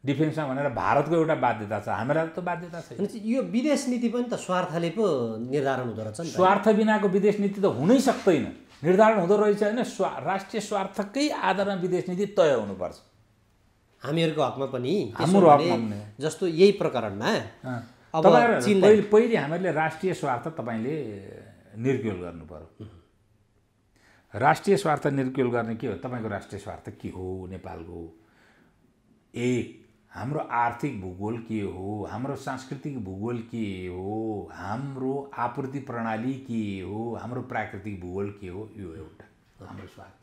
S1: डिफेन्समा भनेर भारतको एउटा बाध्यता छ, हाम्रो त बाध्यता छैन।
S2: यो विदेश नीति पनि त स्वार्थले पो निर्धारण हुँदो रहेछ नि।
S1: स्वार्थ बिनाको विदेश नीति त हुनै सक्दैन, निर्धारण हुँदो रहेछ होइन। राष्ट्रिय स्वार्थकै आधारमा विदेश नीति तय हुनुपर्छ।
S2: हामीहरूको हकमा पनि
S1: हाम्रो हकमा
S2: जस्तो यही प्रकरणमा अब
S1: पहिले हामीहरूले राष्ट्रिय स्वार्थ तपाईँले निर्क्युल गर्नु पर्यो। राष्ट्रिय स्वार्थ निर्क्युल गर्ने के हो? तपाईँको राष्ट्रिय स्वार्थ के हो? नेपालको हाम्रो आर्थिक भूगोल के हो, हाम्रो सांस्कृतिक भूगोल के हो, हाम्रो आपूर्ति प्रणाली के हो, हाम्रो प्राकृतिक भूगोल के हो, यो एउटा हाम्रो स्वार्थ।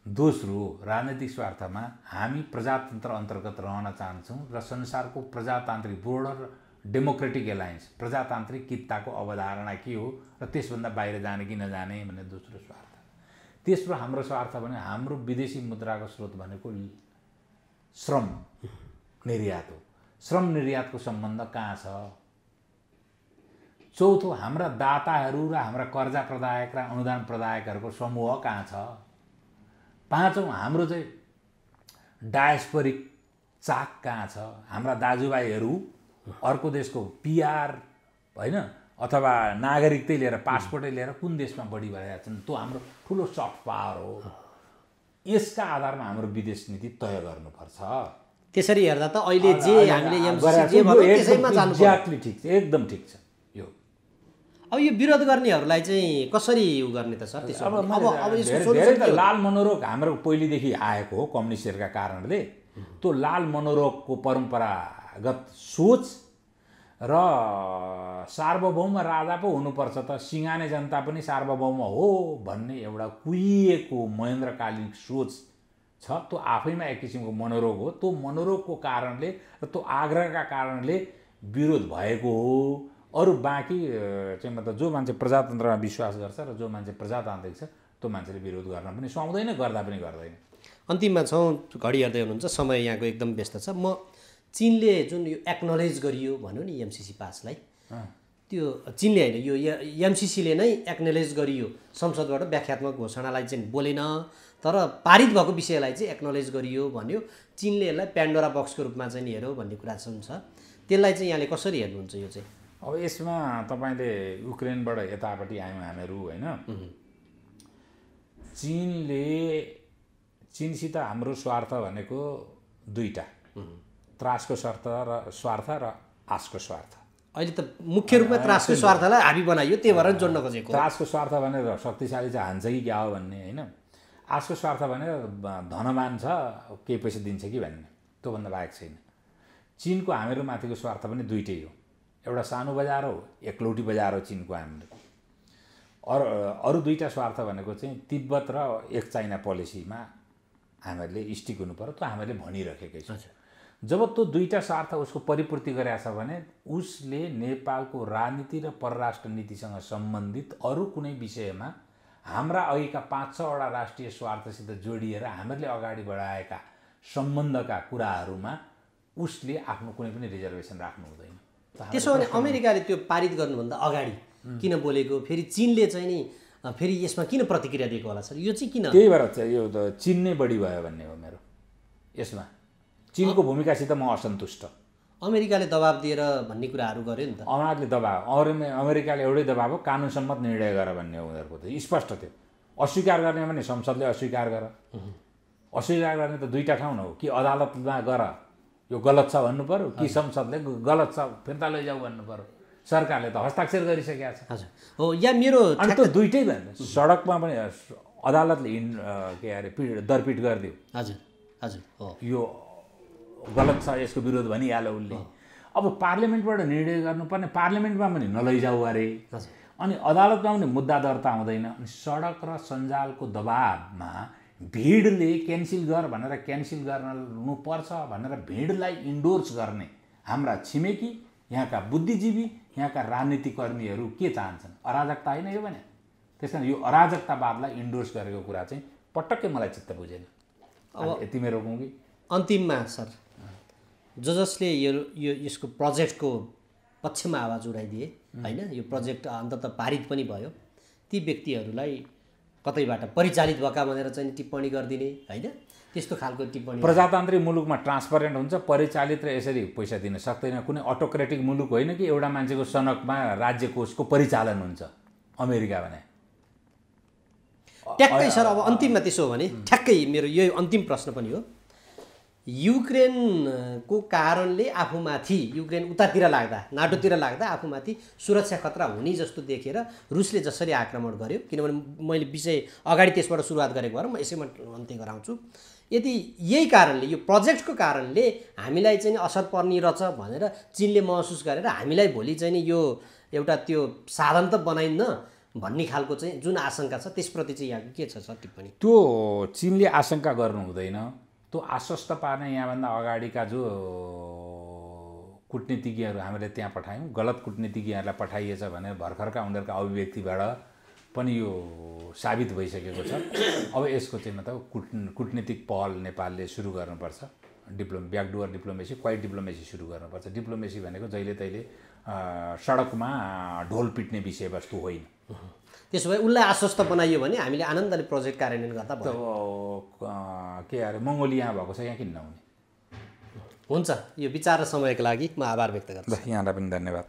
S1: दोस्रो, राजनीतिक स्वार्थमा हामी प्रजातन्त्र अन्तर्गत रहन चाहन्छौँ र संसारको प्रजातान्त्रिक बोर्डर डेमोक्रेटिक एलायन्स प्रजातान्त्रिकताको अवधारणा के हो र त्यसभन्दा बाहिर जाने कि नजाने भन्ने दोस्रो स्वार्थ। तेस्रो हाम्रो स्वार्थ भने हाम्रो विदेशी मुद्राको स्रोत भनेको श्रम निर्यात हो। श्रम निर्यातको सम्बन्ध कहाँ छ? चौथो, हाम्रा दाताहरू र हाम्रा कर्जा प्रदायक र अनुदान प्रदायकहरूको समूह कहाँ छ? पाँचौँ, हाम्रो चाहिँ डायस्पोरिक चाक कहाँ छ? हाम्रा दाजुभाइहरू अर्को देशको पिआर होइन अथवा नागरिकतै लिएर पासपोर्टै लिएर कुन देशमा बढी भइरहेका छन्, त्यो हाम्रो ठुलो सफ्ट पावर हो। यसका आधारमा हाम्रो विदेश नीति तय गर्नुपर्छ।
S2: त्यसरी हेर्दा त अहिले जे हामीले एमसीसी त्यसैमा जानु पर्छ।
S1: एक्ज्याक्टली ठिक छ, एकदम ठिक छ। यो
S2: अब यो विरोध गर्नेहरूलाई चाहिँ कसरी उ गर्ने त सर? त्यसो
S1: धेरै लाल मनोरोग हाम्रो पहिलेदेखि आएको हो कम्युनिस्टहरूका कारणले। त्यो लाल मनोरोगको परम्परागत सोच र सार्वभौम राजा पो हुनुपर्छ त, सिंगाने जनता पनि सार्वभौम हो भन्ने एउटा कुहिएको महेन्द्रकालीन सोच छ। त्यो आफैमा एक किसिमको मनोरोग हो। त्यो मनोरोगको कारणले र त्यो आग्रहका कारणले विरोध भएको हो। अरू बाँकी चाहिँ मतलब जो मान्छे प्रजातन्त्रमा विश्वास गर्छ र जो मान्छे प्रजातान्त्रिक छ त्यो मान्छेले विरोध गर्न पनि सुहाउँदैन, गर्दा पनि गर्दैन।
S2: अन्तिममा छौँ, घडी हेर्दै हुनुहुन्छ, समय यहाँको एकदम व्यस्त छ। म चीनले जुन यो एक्नोलेज गरियो भन्यो नि एमसीसी पासलाई, त्यो चीनले होइन, यो एमसीसीले नै एक्नोलेज गरियो, संसदबाट व्याख्यात्मक घोषणालाई चाहिँ बोलेन तर पारित भएको विषयलाई चाहिँ एक्नोलेज गरियो भन्यो। चीनले यसलाई प्यान्डोरा बक्सको रूपमा चाहिँ नि हेऱ्यो भन्ने कुरा चाहिँ छ। त्यसलाई चाहिँ यहाँले कसरी हेर्नुहुन्छ? यो चाहिँ
S1: अब यसमा तपाईँले युक्रेनबाट यतापट्टि आयौँ हामीहरू होइन। चीनसित हाम्रो स्वार्थ भनेको दुईटा, त्रासको स्वार्थ र आशको स्वार्थ।
S2: अहिले त मुख्य रूपमा त्रासको स्वार्थलाई हाबी बनाइयो, त्यही भएर जोड्न खोजेको।
S1: त्रासको स्वार्थ भनेर शक्तिशाली चाहिँ हान्छ कि क्या हो भन्ने होइन। आशको स्वार्थ भनेर धनवान छ केही पैसा दिन्छ कि भन्ने, त्योभन्दा बाहेक छैन। चीनको हामीहरू माथिको स्वार्थ पनि दुइटै हो। एउटा सानो बजार हो, एकलौटी बजार हो चीनको हाम्रो। अरू दुईटा स्वार्थ भनेको चाहिँ तिब्बत र एक चाइना पोलिसीमा हामीहरूले स्टिक हुनु पर्यो। त्यो हामीले भनिराखेकै छ। जब त्यो दुईटा स्वार्थ उसको परिपूर्ति गरेको छ भने उसले नेपालको राजनीति र परराष्ट्र नीतिसँग सम्बन्धित अरू कुनै विषयमा हाम्रा अघिका 5-6वटा राष्ट्रिय स्वार्थसित जोडिएर हामीहरूले अगाडि बढाएका सम्बन्धका कुराहरूमा उसले आफ्नो कुनै पनि रिजर्भेसन राख्नु हुँदैन।
S2: त्यसो भने अमेरिकाले त्यो पारित गर्नुभन्दा अगाडि किन बोलेको? फेरि चीनले चाहिँ नि फेरि यसमा किन प्रतिक्रिया दिएको होला सर? यो चाहिँ किन?
S1: त्यही भएर चाहिँ यो त चीन नै बढी भयो भन्ने हो मेरो। यसमा चीनको भूमिकासित म असन्तुष्ट।
S2: अमेरिकाले दबाब दिएर भन्ने कुराहरू गर्यो नि त।
S1: अमेरिकाले एउटै दबाब हो, कानुन सम्मत निर्णय गर भन्ने हो उनीहरूको। त स्पष्ट थियो। अस्वीकार गर्ने भने संसदले अस्वीकार गर, अस्वीकार गर्ने त दुईवटा ठाउँ हो, कि अदालतमा गर यो गलत छ भन्नु पर्यो, कि संसदले गलत छ फिर्ता लैजाऊ भन्नु पर्यो। सरकारले त हस्ताक्षर गरिसकेको छ।
S2: हजुर हो, या मेरो
S1: अनि त दुइटै भएन, सडकमा पनि अदालतले के अरे दरपिट गरिदियो।
S2: हजुर हजुर हो,
S1: यो गलत छ यसको विरोध भनिहाल्यो उसले। अब पार्लियामेन्टबाट निर्णय गर्नुपर्ने पार्लियामेन्टमा पनि नलैजाऊ अरे, अनि अदालतमा पनि मुद्दा दर्ता हुँदैन। अनि सडक र सञ्जालको दबावमा भिडले क्यान्सिल गर भनेर क्यान्सिल गर्नुपर्छ भनेर भिडलाई इन्डोर्स गर्ने हाम्रा छिमेकी, यहाँका बुद्धिजीवी, यहाँका राजनीतिकर्मीहरू के चाहन्छन्? अराजकता होइन यो भने। त्यस कारण यो अराजकतावादलाई इन्डोर्स गरेको कुरा चाहिँ पटक्कै मलाई चित्त बुझेन। अब यति मेरो रोकौँ कि
S2: अन्तिममा सर, जसले यसको प्रोजेक्टको पक्षमा आवाज उठाइदिए होइन, यो प्रोजेक्ट अन्ततः पारित पनि भयो, ती व्यक्तिहरूलाई कतैबाट परिचालित भएका भनेर चाहिँ टिप्पणी गरिदिने होइन, त्यस्तो खालको टिप्पणी।
S1: प्रजातान्त्रिक मुलुकमा ट्रान्सपरेन्ट हुन्छ, परिचालित र यसरी पैसा दिन सक्दैन। कुनै अटोक्रेटिक मुलुक होइन कि एउटा मान्छेको सनकमा राज्य कोषको परिचालन हुन्छ। अमेरिका भने
S2: ट्याक्कै सर। अब अन्तिममा त्यसो हो भने ठ्याक्कै मेरो यो अन्तिम प्रश्न पनि हो, युक्रेनको कारणले आफूमाथि, युक्रेन उतातिर लाग्दा, नाटोतिर लाग्दा आफूमाथि सुरक्षा खतरा हुने जस्तो देखेर रुसले जसरी आक्रमण गर्यो, किनभने मैले विषय अगाडि त्यसबाट सुरुवात गरेको भएर म यसैमा अन्त्य गराउँछु। यदि यही कारणले, यो प्रोजेक्टको कारणले हामीलाई चाहिँ असर पर्ने रहेछ भनेर चीनले महसुस गरेर हामीलाई भोलि चाहिँ यो एउटा त्यो साधन त बनाइन्न भन्ने खालको चाहिँ जुन आशंका छ, त्यसप्रति चाहिँ यहाँको के छ सर टिप्पणी?
S1: त्यो चीनले आशंका गर्नु हुँदैन। त्यो आश्वस्त पार्ने यहाँभन्दा अगाडिका जो कूटनीतिज्ञहरू हामीले त्यहाँ पठायौँ, गलत कूटनीतिज्ञहरूलाई पठाइएछ भने भर्खरका उनीहरूका अभिव्यक्तिबाट पनि यो साबित भइसकेको छ। अब यसको चाहिँ मतलब कूटनीतिक पहल नेपालले सुरु गर्नुपर्छ। ब्याकडोर डिप्लोमेसी, क्वाइट डिप्लोमेसी सुरु गर्नुपर्छ। डिप्लोमेसी भनेको जहिले तहिले सडकमा ढोल पिट्ने विषयवस्तु होइन।
S2: त्यसो भए उसलाई आश्वस्त बनाइयो भने हामीले आनन्दले प्रोजेक्ट कार्यान्वयन गर्दा भयो।
S1: के अरे मङ्गोलिया भएको छ, यहाँ किन नहुने?
S2: हुन्छ, यो विचार र समयको लागि म आभार व्यक्त गर्छु।
S1: यहाँलाई पनि धन्यवाद।